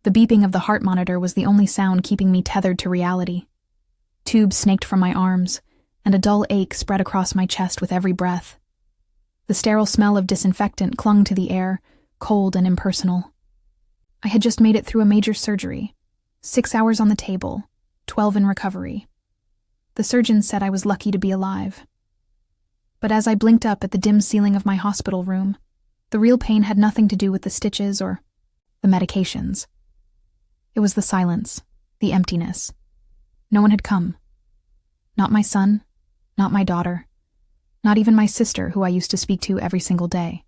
The beeping of the heart monitor was the only sound keeping me tethered to reality. Tubes snaked from my arms, and a dull ache spread across my chest with every breath. The sterile smell of disinfectant clung to the air, cold and impersonal. I had just made it through a major surgery. 6 hours on the table, 12 in recovery. The surgeons said I was lucky to be alive. But as I blinked up at the dim ceiling of my hospital room, the real pain had nothing to do with the stitches or the medications. It was the silence, the emptiness. No one had come. Not my son, not my daughter, not even my sister, who I used to speak to every single day.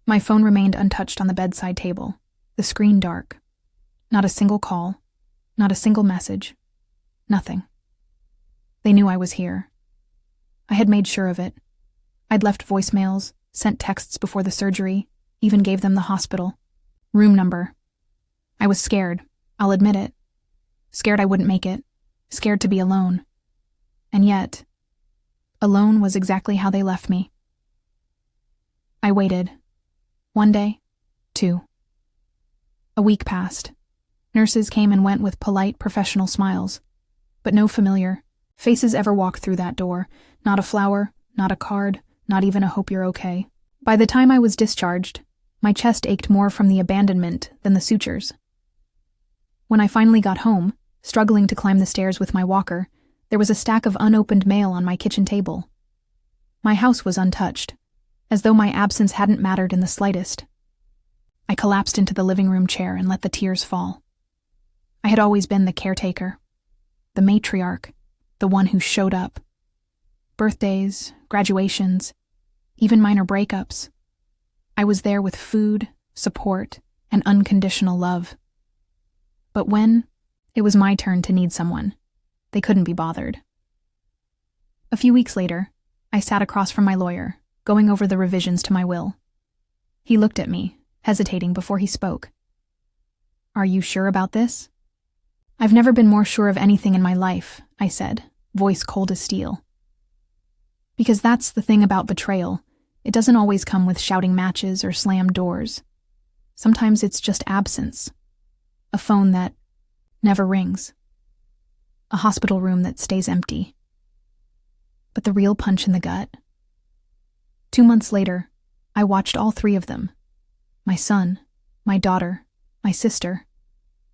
My phone remained untouched on the bedside table, the screen dark. Not a single call, not a single message, nothing. They knew I was here. I had made sure of it. I'd left voicemails, sent texts before the surgery, even gave them the hospital room number. I was scared, I'll admit it. Scared I wouldn't make it, scared to be alone. And yet, alone was exactly how they left me. I waited. 1 day, 2. A week passed. Nurses came and went with polite, professional smiles, but no familiar faces ever walked through that door. Not a flower, not a card, not even a hope you're okay. By the time I was discharged, my chest ached more from the abandonment than the sutures. When I finally got home, struggling to climb the stairs with my walker, there was a stack of unopened mail on my kitchen table. My house was untouched, as though my absence hadn't mattered in the slightest. I collapsed into the living room chair and let the tears fall. I had always been the caretaker, the matriarch, the one who showed up. Birthdays, graduations, even minor breakups. I was there with food, support, and unconditional love. But when it was my turn to need someone, they couldn't be bothered. A few weeks later, I sat across from my lawyer, going over the revisions to my will. He looked at me, hesitating before he spoke. "Are you sure about this?" "I've never been more sure of anything in my life," I said, voice cold as steel. Because that's the thing about betrayal. It doesn't always come with shouting matches or slammed doors. Sometimes it's just absence. A phone that never rings. A hospital room that stays empty. But the real punch in the gut. 2 months later, I watched all 3 of them, my son, my daughter, my sister,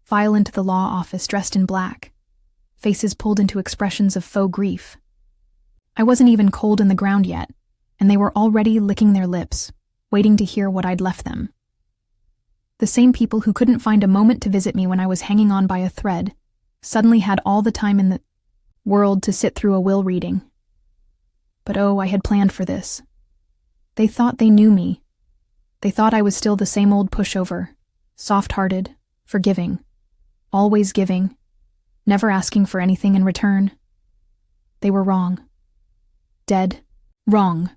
file into the law office dressed in black, faces pulled into expressions of faux grief. I wasn't even cold in the ground yet, and they were already licking their lips, waiting to hear what I'd left them. The same people who couldn't find a moment to visit me when I was hanging on by a thread suddenly had all the time in the world to sit through a will reading. But oh, I had planned for this. They thought they knew me. They thought I was still the same old pushover, soft-hearted, forgiving, always giving, never asking for anything in return. They were wrong. Dead wrong.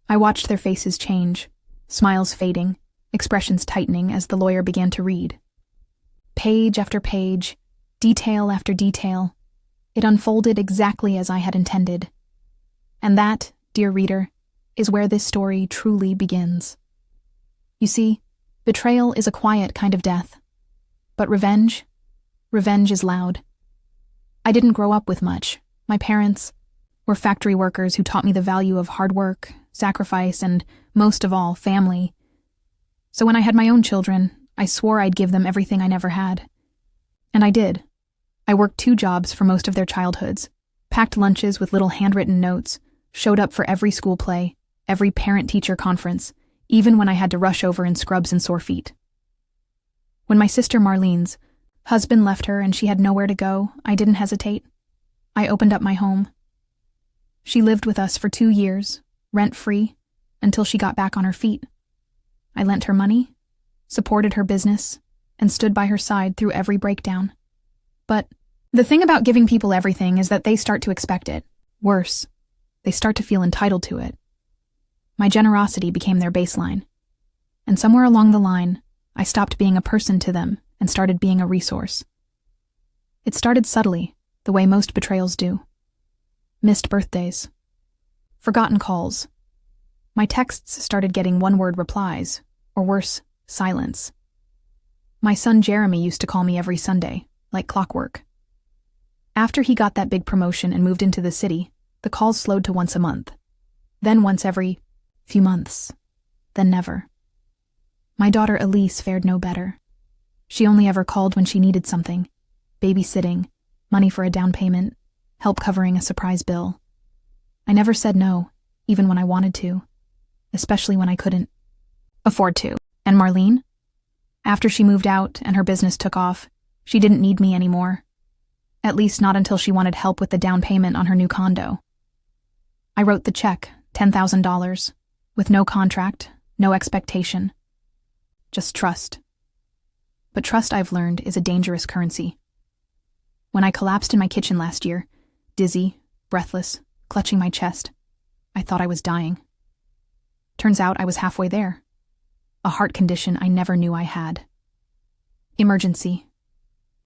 I watched their faces change, smiles fading, expressions tightening as the lawyer began to read. Page after page, detail after detail, it unfolded exactly as I had intended. And that, dear reader, is where this story truly begins. You see, betrayal is a quiet kind of death. But revenge is loud. I didn't grow up with much. My parents were factory workers who taught me the value of hard work, sacrifice, and, most of all, family. So when I had my own children, I swore I'd give them everything I never had. And I did. I worked 2 jobs for most of their childhoods, packed lunches with little handwritten notes, showed up for every school play, every parent-teacher conference, even when I had to rush over in scrubs and sore feet. When my sister Marlene's husband left her and she had nowhere to go, I didn't hesitate. I opened up my home. She lived with us for 2 years, rent-free, until she got back on her feet. I lent her money, supported her business, and stood by her side through every breakdown. But the thing about giving people everything is that they start to expect it. Worse, they start to feel entitled to it. My generosity became their baseline. And somewhere along the line, I stopped being a person to them and started being a resource. It started subtly, the way most betrayals do. Missed birthdays. Forgotten calls. My texts started getting one-word replies, or worse, silence. My son Jeremy used to call me every Sunday, like clockwork. After he got that big promotion and moved into the city, the calls slowed to once a month. Then once every few months. Then never. My daughter Elise fared no better. She only ever called when she needed something: babysitting, money for a down payment, help covering a surprise bill. I never said no, even when I wanted to, especially when I couldn't afford to. And Marlene? After she moved out and her business took off, she didn't need me anymore. At least not until she wanted help with the down payment on her new condo. I wrote the check, $10,000, with no contract, no expectation. Just trust. But trust, I've learned, is a dangerous currency. When I collapsed in my kitchen last year, dizzy, breathless, clutching my chest, I thought I was dying. Turns out I was halfway there. A heart condition I never knew I had. Emergency.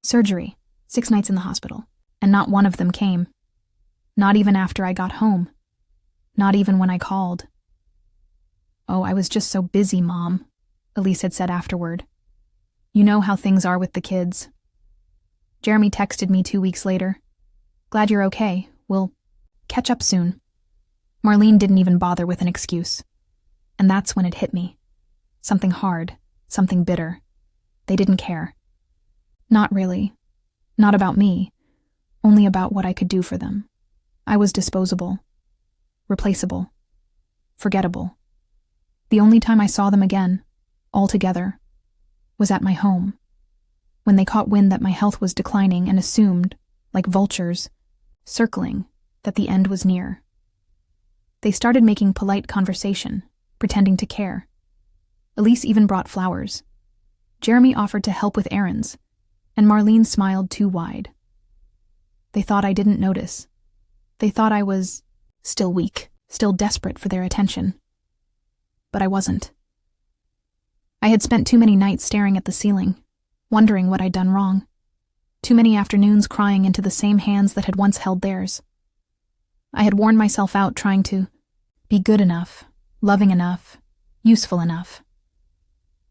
Surgery. 6 nights in the hospital. And not one of them came. Not even after I got home. Not even when I called. "Oh, I was just so busy, Mom," Elise had said afterward. "You know how things are with the kids." Jeremy texted me 2 weeks later. "Glad you're okay. We'll catch up soon." Marlene didn't even bother with an excuse. And that's when it hit me. Something hard, something bitter. They didn't care. Not really. Not about me. Only about what I could do for them. I was disposable. Replaceable. Forgettable. The only time I saw them again, all together, was at my home, when they caught wind that my health was declining and assumed, like vultures, circling, that the end was near. They started making polite conversation, pretending to care. Elise even brought flowers. Jeremy offered to help with errands, and Marlene smiled too wide. They thought I didn't notice. They thought I was still weak, still desperate for their attention. But I wasn't. I had spent too many nights staring at the ceiling, wondering what I'd done wrong. Too many afternoons crying into the same hands that had once held theirs. I had worn myself out trying to be good enough, loving enough, useful enough.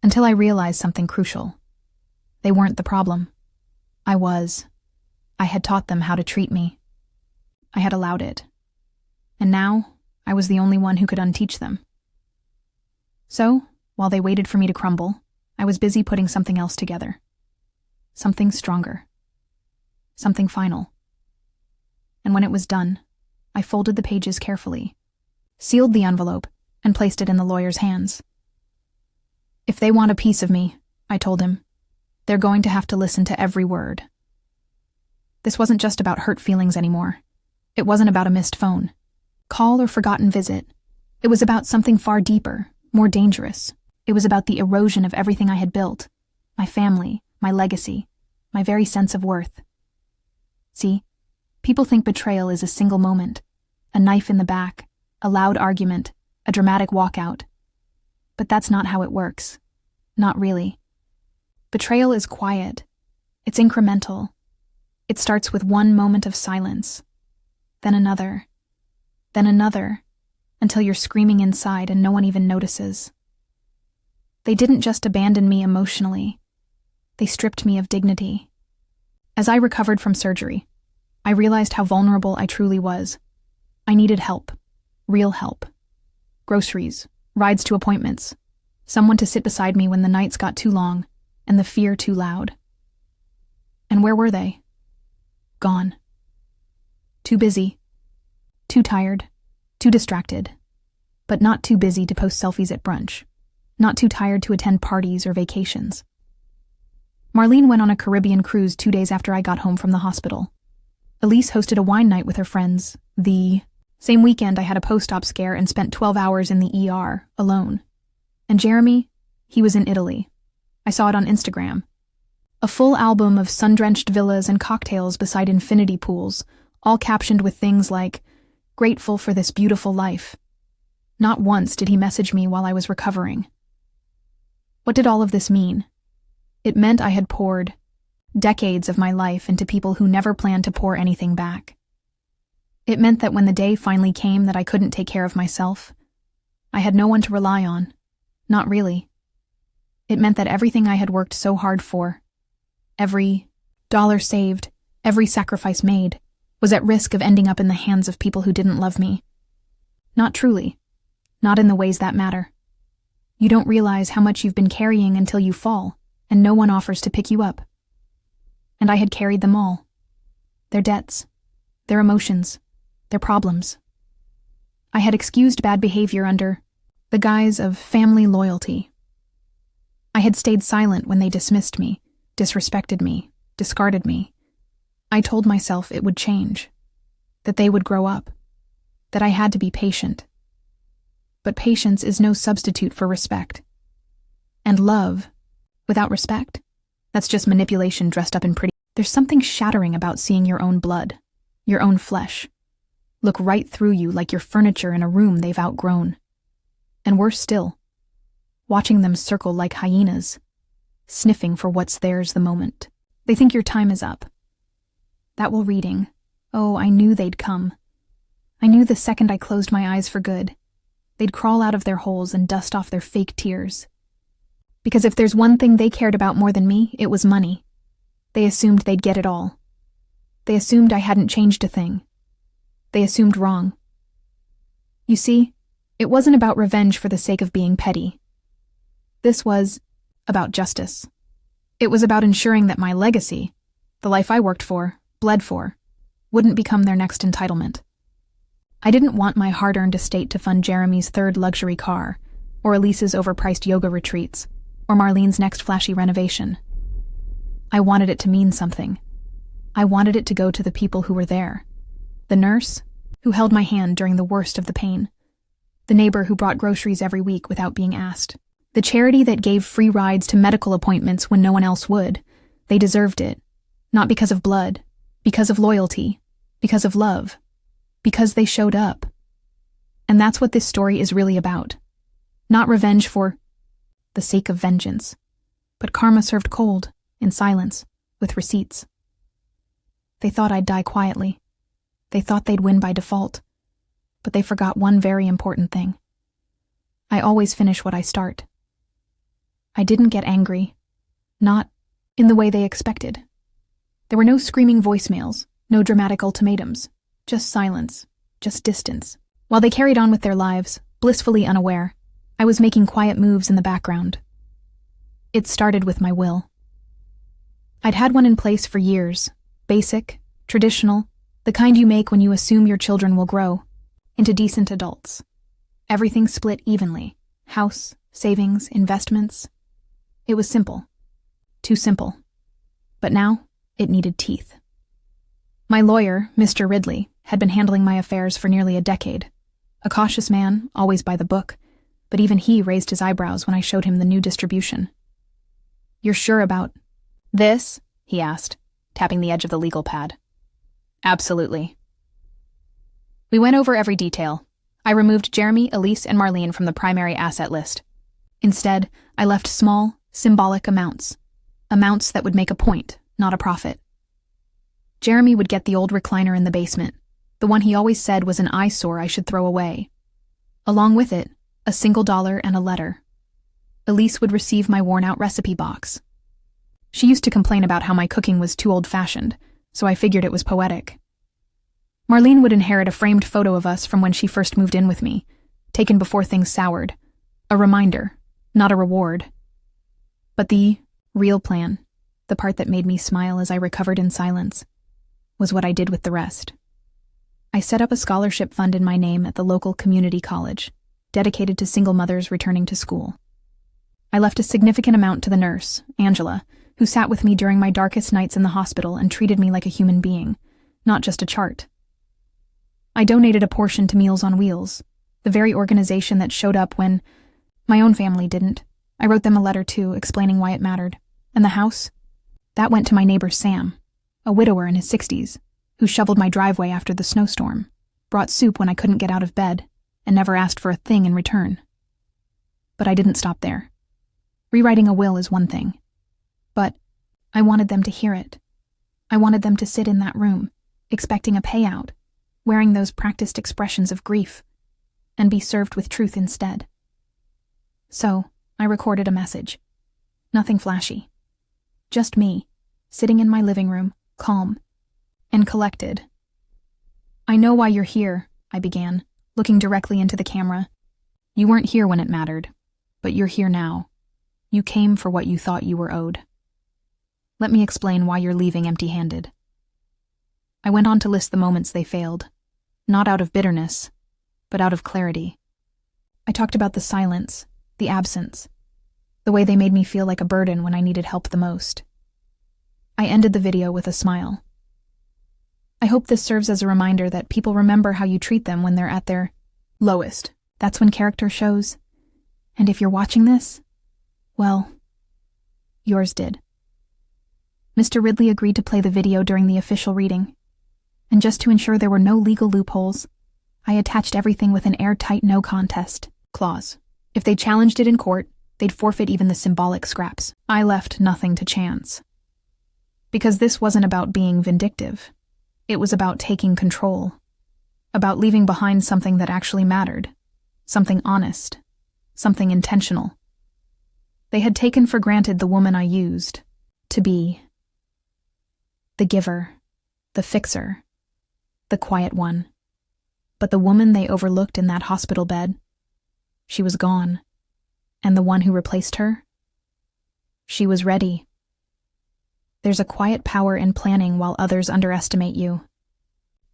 Until I realized something crucial. They weren't the problem. I was. I had taught them how to treat me. I had allowed it. And now, I was the only one who could unteach them. So, while they waited for me to crumble, I was busy putting something else together. Something stronger. Something final. And when it was done, I folded the pages carefully, sealed the envelope, and placed it in the lawyer's hands. "If they want a piece of me," I told him, "they're going to have to listen to every word." This wasn't just about hurt feelings anymore. It wasn't about a missed phone, call, or forgotten visit. It was about something far deeper, more dangerous. It was about the erosion of everything I had built, my family, my legacy, my very sense of worth. See, people think betrayal is a single moment, a knife in the back, a loud argument, a dramatic walkout. But that's not how it works. Not really. Betrayal is quiet. It's incremental. It starts with one moment of silence, then another, until you're screaming inside and no one even notices. They didn't just abandon me emotionally. They stripped me of dignity. As I recovered from surgery, I realized how vulnerable I truly was. I needed help. Real help. Groceries, rides to appointments, someone to sit beside me when the nights got too long and the fear too loud. And where were they? Gone. Too busy. Too tired. Too distracted. But not too busy to post selfies at brunch. Not too tired to attend parties or vacations. Marlene went on a Caribbean cruise 2 days after I got home from the hospital. Elise hosted a wine night with her friends. The same weekend I had a post-op scare and spent 12 hours in the ER, alone. And Jeremy, he was in Italy. I saw it on Instagram. A full album of sun-drenched villas and cocktails beside infinity pools, all captioned with things like, "Grateful for this beautiful life." Not once did he message me while I was recovering. What did all of this mean? It meant I had poured decades of my life into people who never planned to pour anything back. It meant that when the day finally came that I couldn't take care of myself, I had no one to rely on. Not really. It meant that everything I had worked so hard for, every dollar saved, every sacrifice made, was at risk of ending up in the hands of people who didn't love me. Not truly. Not in the ways that matter. You don't realize how much you've been carrying until you fall, and no one offers to pick you up. And I had carried them all. Their debts, their emotions, their problems. I had excused bad behavior under the guise of family loyalty. I had stayed silent when they dismissed me, disrespected me, discarded me. I told myself it would change, that they would grow up, that I had to be patient. But patience is no substitute for respect. And love, without respect, that's just manipulation dressed up in pretty. There's something shattering about seeing your own blood, your own flesh, look right through you like you're furniture in a room they've outgrown. And worse still, watching them circle like hyenas, sniffing for what's theirs the moment. They think your time is up. That will reading. Oh, I knew they'd come. I knew the second I closed my eyes for good, they'd crawl out of their holes and dust off their fake tears. Because if there's one thing they cared about more than me, it was money. They assumed they'd get it all. They assumed I hadn't changed a thing. They assumed wrong. You see, it wasn't about revenge for the sake of being petty. This was about justice. It was about ensuring that my legacy, the life I worked for, bled for, wouldn't become their next entitlement. I didn't want my hard-earned estate to fund Jeremy's third luxury car, or Elise's overpriced yoga retreats, or Marlene's next flashy renovation. I wanted it to mean something. I wanted it to go to the people who were there. The nurse, who held my hand during the worst of the pain. The neighbor who brought groceries every week without being asked. The charity that gave free rides to medical appointments when no one else would. They deserved it. Not because of blood, because of loyalty, because of love, because they showed up. And that's what this story is really about. Not revenge for the sake of vengeance, but karma served cold, in silence, with receipts. They thought I'd die quietly. They thought they'd win by default. But they forgot one very important thing. I always finish what I start. I didn't get angry. Not in the way they expected. There were no screaming voicemails, no dramatic ultimatums, just silence, just distance. While they carried on with their lives, blissfully unaware, I was making quiet moves in the background. It started with my will. I'd had one in place for years, basic, traditional, the kind you make when you assume your children will grow into decent adults. Everything split evenly, house, savings, investments. It was simple. Too simple. But now, it needed teeth. My lawyer, Mr. Ridley, had been handling my affairs for nearly a decade. A cautious man, always by the book, but even he raised his eyebrows when I showed him the new distribution. "You're sure about this?" he asked, tapping the edge of the legal pad. "Absolutely." We went over every detail. I removed Jeremy, Elise, and Marlene from the primary asset list. Instead, I left small, symbolic amounts. Amounts that would make a point, not a profit. Jeremy would get the old recliner in the basement, the one he always said was an eyesore I should throw away. Along with it, a $1 and a letter. Elise would receive my worn-out recipe box. She used to complain about how my cooking was too old-fashioned, so I figured it was poetic. Marlene would inherit a framed photo of us from when she first moved in with me, taken before things soured. A reminder, not a reward. But the real plan, the part that made me smile as I recovered in silence, was what I did with the rest. I set up a scholarship fund in my name at the local community college, dedicated to single mothers returning to school. I left a significant amount to the nurse, Angela, who sat with me during my darkest nights in the hospital and treated me like a human being, not just a chart. I donated a portion to Meals on Wheels, the very organization that showed up when my own family didn't. I wrote them a letter too, explaining why it mattered. And the house? That went to my neighbor Sam, a widower in his 60s, who shoveled my driveway after the snowstorm, brought soup when I couldn't get out of bed, and never asked for a thing in return. But I didn't stop there. Rewriting a will is one thing. But I wanted them to hear it. I wanted them to sit in that room, expecting a payout, wearing those practiced expressions of grief, and be served with truth instead. So, I recorded a message. Nothing flashy. Just me, sitting in my living room, calm and collected. "I know why you're here," I began, looking directly into the camera. "You weren't here when it mattered, but you're here now. You came for what you thought you were owed. Let me explain why you're leaving empty-handed." I went on to list the moments they failed, not out of bitterness, but out of clarity. I talked about the silence, the absence, the way they made me feel like a burden when I needed help the most. I ended the video with a smile. I hope this serves as a reminder that people remember how you treat them when they're at their lowest. That's when character shows. And if you're watching this, well, yours did. Mr. Ridley agreed to play the video during the official reading. And just to ensure there were no legal loopholes, I attached everything with an airtight no contest clause. If they challenged it in court, they'd forfeit even the symbolic scraps. I left nothing to chance. Because this wasn't about being vindictive. It was about taking control. About leaving behind something that actually mattered. Something honest. Something intentional. They had taken for granted the woman I used to be. The giver. The fixer. The quiet one. But the woman they overlooked in that hospital bed, she was gone. And the one who replaced her? She was ready. There's a quiet power in planning while others underestimate you.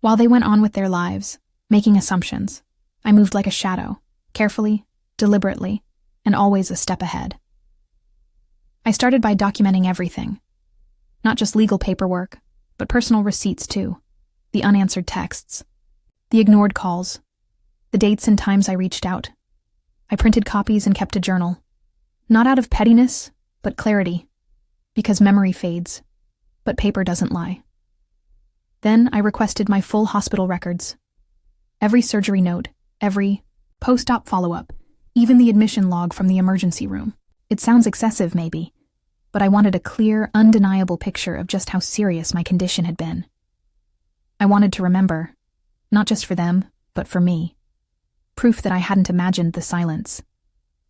While they went on with their lives, making assumptions, I moved like a shadow, carefully, deliberately, and always a step ahead. I started by documenting everything. Not just legal paperwork, but personal receipts too. The unanswered texts. The ignored calls. The dates and times I reached out. I printed copies and kept a journal. Not out of pettiness, but clarity. Because memory fades, but paper doesn't lie. Then I requested my full hospital records. Every surgery note, every post-op follow-up, even the admission log from the emergency room. It sounds excessive, maybe, but I wanted a clear, undeniable picture of just how serious my condition had been. I wanted to remember, not just for them, but for me. Proof that I hadn't imagined the silence,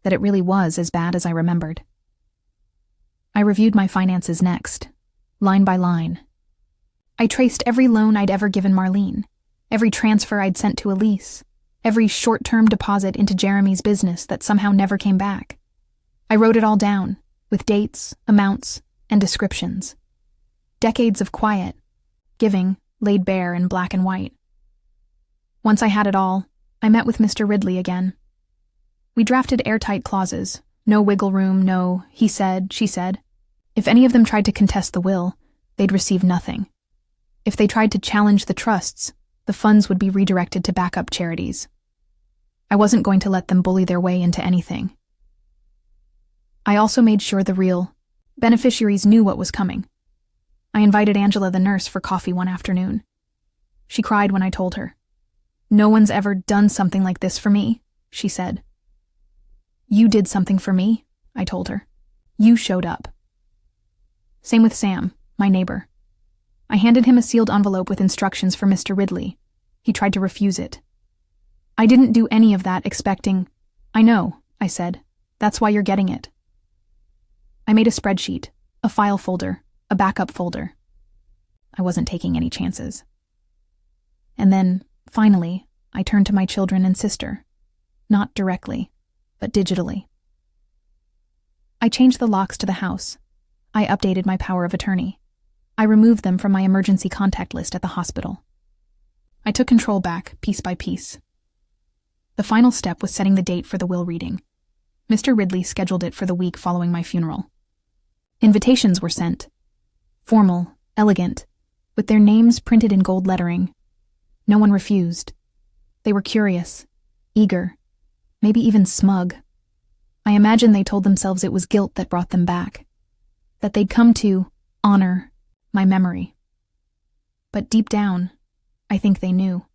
that it really was as bad as I remembered. I reviewed my finances next, line by line. I traced every loan I'd ever given Marlene, every transfer I'd sent to Elise, every short-term deposit into Jeremy's business that somehow never came back. I wrote it all down, with dates, amounts, and descriptions. Decades of quiet, giving, laid bare in black and white. Once I had it all, I met with Mr. Ridley again. We drafted airtight clauses. No wiggle room, no he said, she said. If any of them tried to contest the will, they'd receive nothing. If they tried to challenge the trusts, the funds would be redirected to backup charities. I wasn't going to let them bully their way into anything. I also made sure the real beneficiaries knew what was coming. I invited Angela, the nurse, for coffee one afternoon. She cried when I told her. "No one's ever done something like this for me," she said. "You did something for me," I told her. "You showed up." Same with Sam, my neighbor. I handed him a sealed envelope with instructions for Mr. Ridley. He tried to refuse it. I didn't do any of that expecting. "I know," I said. "That's why you're getting it." I made a spreadsheet, a file folder, a backup folder. I wasn't taking any chances. And then, finally, I turned to my children and sister. Not directly, but digitally. I changed the locks to the house. I updated my power of attorney. I removed them from my emergency contact list at the hospital. I took control back, piece by piece. The final step was setting the date for the will reading. Mr. Ridley scheduled it for the week following my funeral. Invitations were sent. Formal, elegant, with their names printed in gold lettering. No one refused. They were curious, eager, maybe even smug. I imagine they told themselves it was guilt that brought them back, that they'd come to honor my memory. But deep down, I think they knew.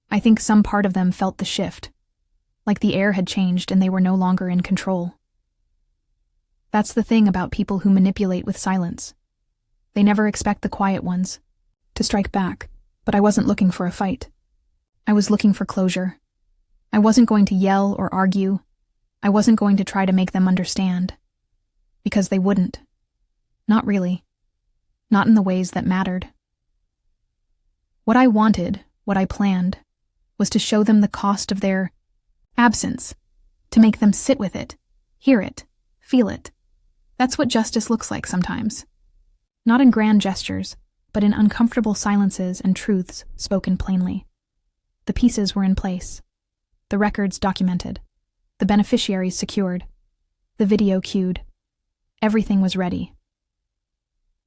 I think some part of them felt the shift, like the air had changed and they were no longer in control. That's the thing about people who manipulate with silence. They never expect the quiet ones to strike back, but I wasn't looking for a fight. I was looking for closure. I wasn't going to yell or argue. I wasn't going to try to make them understand. Because they wouldn't. Not really. Not in the ways that mattered. What I wanted, what I planned, was to show them the cost of their absence, to make them sit with it, hear it, feel it. That's what justice looks like sometimes. Not in grand gestures, but in uncomfortable silences and truths spoken plainly. The pieces were in place. The records documented. The beneficiaries secured. The video cued. Everything was ready.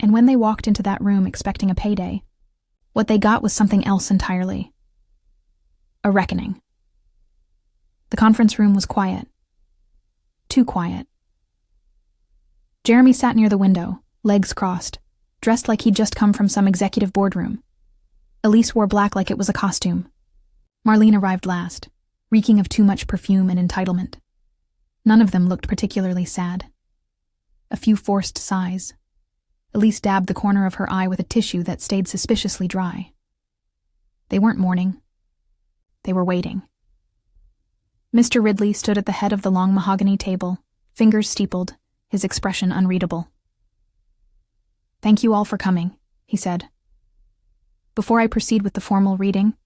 And when they walked into that room expecting a payday, what they got was something else entirely. A reckoning. The conference room was quiet. Too quiet. Jeremy sat near the window, legs crossed, dressed like he'd just come from some executive boardroom. Elise wore black like it was a costume. Marlene arrived last, reeking of too much perfume and entitlement. None of them looked particularly sad. A few forced sighs. Elise dabbed the corner of her eye with a tissue that stayed suspiciously dry. They weren't mourning. They were waiting. Mr. Ridley stood at the head of the long mahogany table, fingers steepled, his expression unreadable. "Thank you all for coming," he said. "Before I proceed with the formal reading,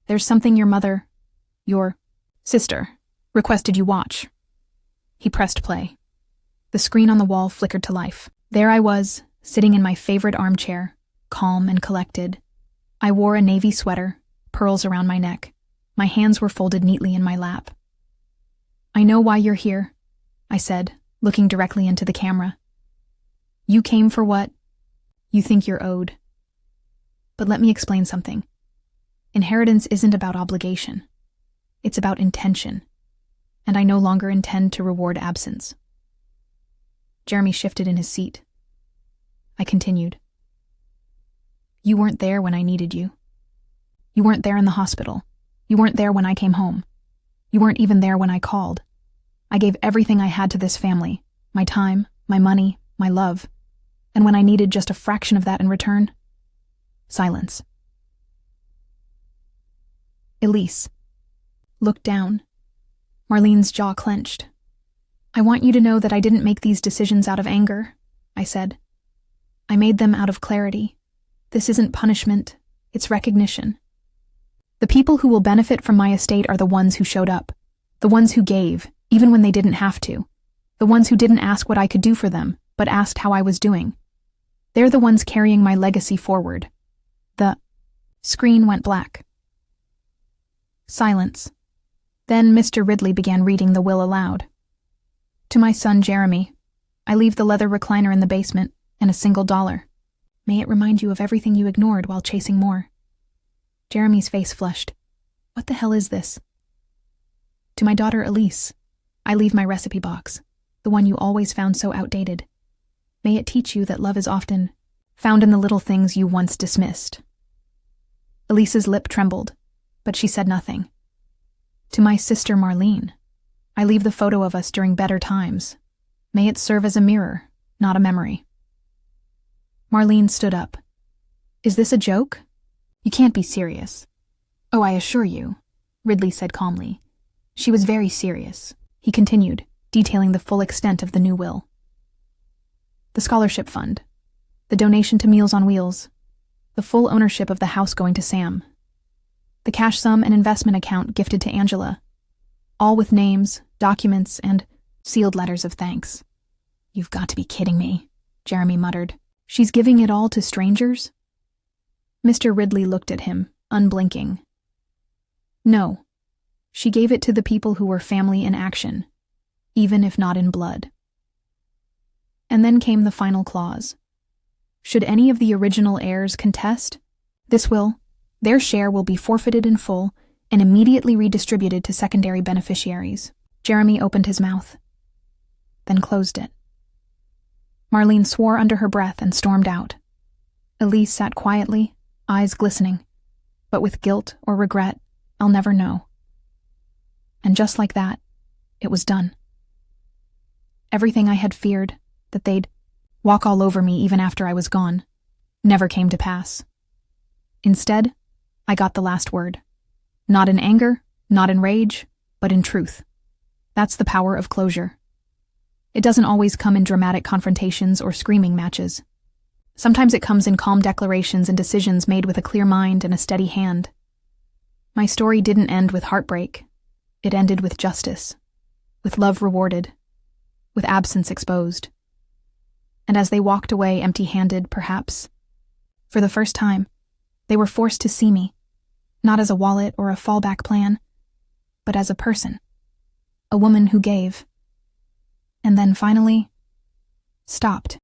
there's something your sister, requested you watch." He pressed play. The screen on the wall flickered to life. There I was, sitting in my favorite armchair, calm and collected. I wore a navy sweater, pearls around my neck. My hands were folded neatly in my lap. "I know why you're here," I said, looking directly into the camera. "You came for what you think you're owed. But let me explain something. Inheritance isn't about obligation. It's about intention. And I no longer intend to reward absence." Jeremy shifted in his seat. I continued. "You weren't there when I needed you. You weren't there in the hospital. You weren't there when I came home. You weren't even there when I called. I gave everything I had to this family, my time, my money, my love. And when I needed just a fraction of that in return, silence." Elise looked down. Marlene's jaw clenched. "I want you to know that I didn't make these decisions out of anger," I said. "I made them out of clarity. This isn't punishment, it's recognition. The people who will benefit from my estate are the ones who showed up, the ones who gave, even when they didn't have to, the ones who didn't ask what I could do for them, but asked how I was doing. They're the ones carrying my legacy forward." The screen went black. Silence. Then Mr. Ridley began reading the will aloud. "To my son Jeremy, I leave the leather recliner in the basement and a $1. May it remind you of everything you ignored while chasing more." Jeremy's face flushed. "What the hell is this?" "To my daughter Elise, I leave my recipe box, the one you always found so outdated. May it teach you that love is often found in the little things you once dismissed." Elise's lip trembled, but she said nothing. "To my sister Marlene, I leave the photo of us during better times. May it serve as a mirror, not a memory." Marlene stood up. "Is this a joke? You can't be serious." "Oh, I assure you," Ridley said calmly. "She was very serious." He continued, detailing the full extent of the new will. The scholarship fund, the donation to Meals on Wheels, the full ownership of the house going to Sam, the cash sum and investment account gifted to Angela, all with names, documents, and sealed letters of thanks. "You've got to be kidding me," Jeremy muttered. "She's giving it all to strangers?" Mr. Ridley looked at him, unblinking. "No. She gave it to the people who were family in action, even if not in blood." And then came the final clause. Should any of the original heirs contest, their share will be forfeited in full and immediately redistributed to secondary beneficiaries. Jeremy opened his mouth, then closed it. Marlene swore under her breath and stormed out. Elise sat quietly, eyes glistening, but with guilt or regret, I'll never know. And just like that, it was done. Everything I had feared, that they'd walk all over me even after I was gone, never came to pass. Instead, I got the last word. Not in anger, not in rage, but in truth. That's the power of closure. It doesn't always come in dramatic confrontations or screaming matches. Sometimes it comes in calm declarations and decisions made with a clear mind and a steady hand. My story didn't end with heartbreak. It ended with justice, with love rewarded, with absence exposed. And as they walked away empty-handed, perhaps, for the first time, they were forced to see me, not as a wallet or a fallback plan, but as a person, a woman who gave, and then finally stopped.